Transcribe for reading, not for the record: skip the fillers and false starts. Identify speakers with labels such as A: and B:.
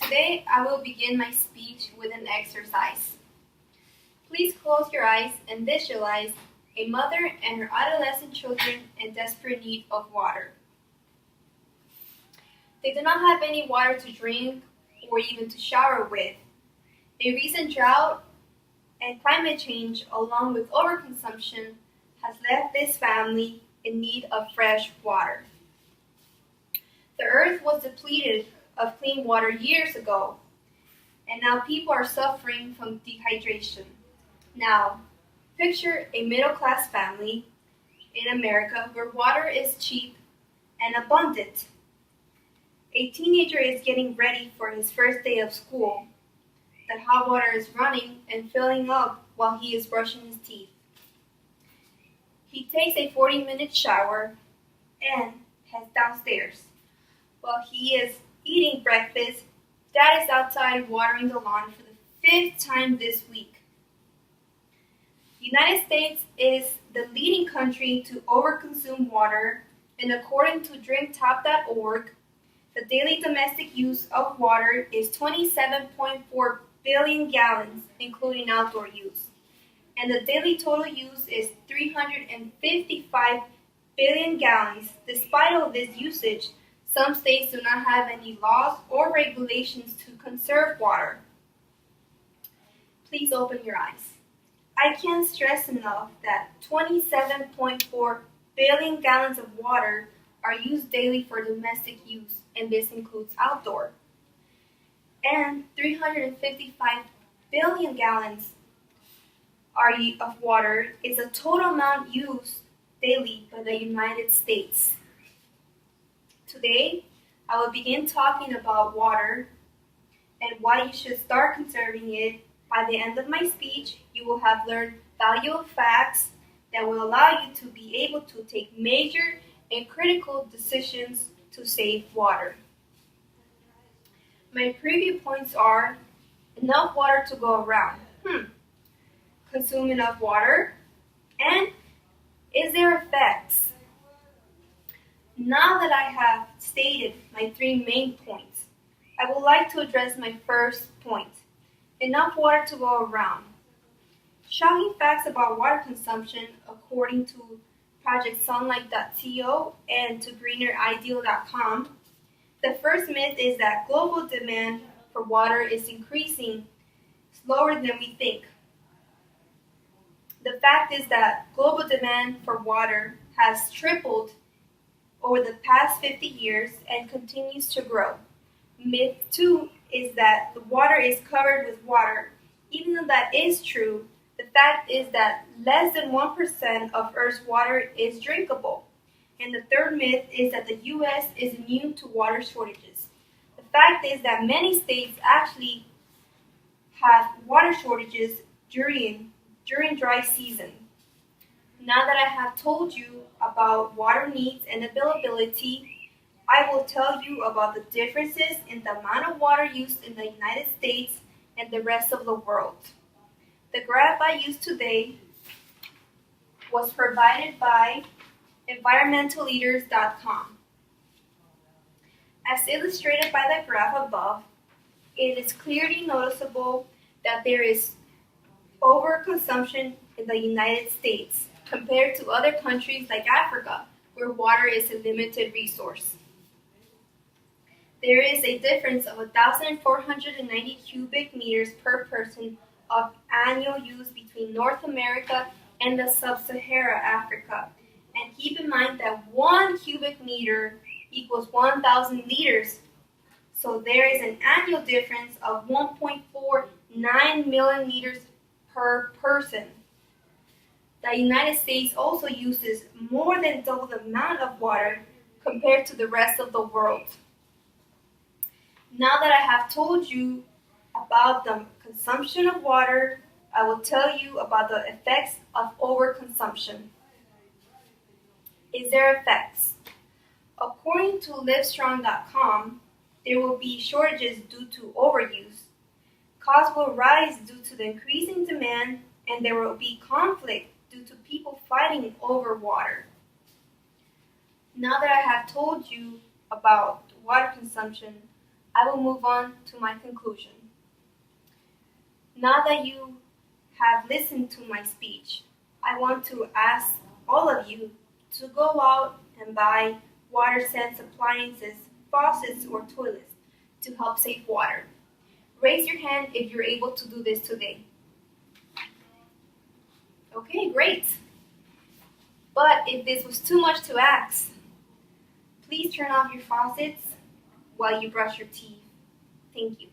A: Today, I will begin my speech with an exercise. Please close your eyes and visualize a mother and her adolescent children in desperate need of water. They do not have any water to drink or even to shower with. A recent drought and climate change, along with overconsumption, has left this family in need of fresh water. The earth was depleted of clean water years ago, and now people are suffering from dehydration. Now, picture a middle-class family in America where water is cheap and abundant. A teenager is getting ready for his first day of school. The hot water is running and filling up while he is brushing his teeth. He takes a 40-minute shower and heads downstairs. While he is eating breakfast, Dad is outside watering the lawn for the 5th time this week. The United States is the leading country to overconsume water, and according to drinktop.org, the daily domestic use of water is 27.4 billion gallons, including outdoor use. And the daily total use is 355 billion gallons. Despite all this usage, some states do not have any laws or regulations to conserve water. Please open your eyes. I can't stress enough that 27.4 billion gallons of water are used daily for domestic use, and this includes outdoor. And 355 billion gallons of water is the total amount used daily by the United States. Today, I will begin talking about water and why you should start conserving it. By the end of my speech, you will have learned valuable facts that will allow you to be able to take major and critical decisions to save water. My preview points are enough water to go around. Consume enough water, and is there effects? Now that I have stated my 3 main points, I would like to address my first point. Enough water to go around. Shocking facts about water consumption according to Project Sunlight.co and to GreenerIdeal.com. The first myth is that global demand for water is increasing slower than we think. The fact is that global demand for water has tripled over the past 50 years and continues to grow. Myth 2 is that the water is covered with water. Even though that is true, the fact is that less than 1% of Earth's water is drinkable. And the third myth is that the U.S. is immune to water shortages. The fact is that many states actually have water shortages during dry season. Now that I have told you about water needs and availability, I will tell you about the differences in the amount of water used in the United States and the rest of the world. The graph I used today was provided by environmentalleaders.com. As illustrated by the graph above, it is clearly noticeable that there is overconsumption in the United States compared to other countries like Africa, where water is a limited resource. There is a difference of 1,490 cubic meters per person of annual use between North America and the sub-Saharan Africa. And keep in mind that 1 cubic meter equals 1,000 liters. So there is an annual difference of 1.49 million liters per person. The United States also uses more than double the amount of water compared to the rest of the world. Now that I have told you about the consumption of water, I will tell you about the effects of overconsumption. Is there effects? According to Livestrong.com, there will be shortages due to overuse. Costs will rise due to the increasing demand, and there will be conflict due to people fighting over water. Now that I have told you about water consumption, I will move on to my conclusion. Now that you have listened to my speech, I want to ask all of you to go out and buy water-sense appliances, faucets, or toilets to help save water. Raise your hand if you're able to do this today. Okay, great. But if this was too much to ask, please turn off your faucets while you brush your teeth. Thank you.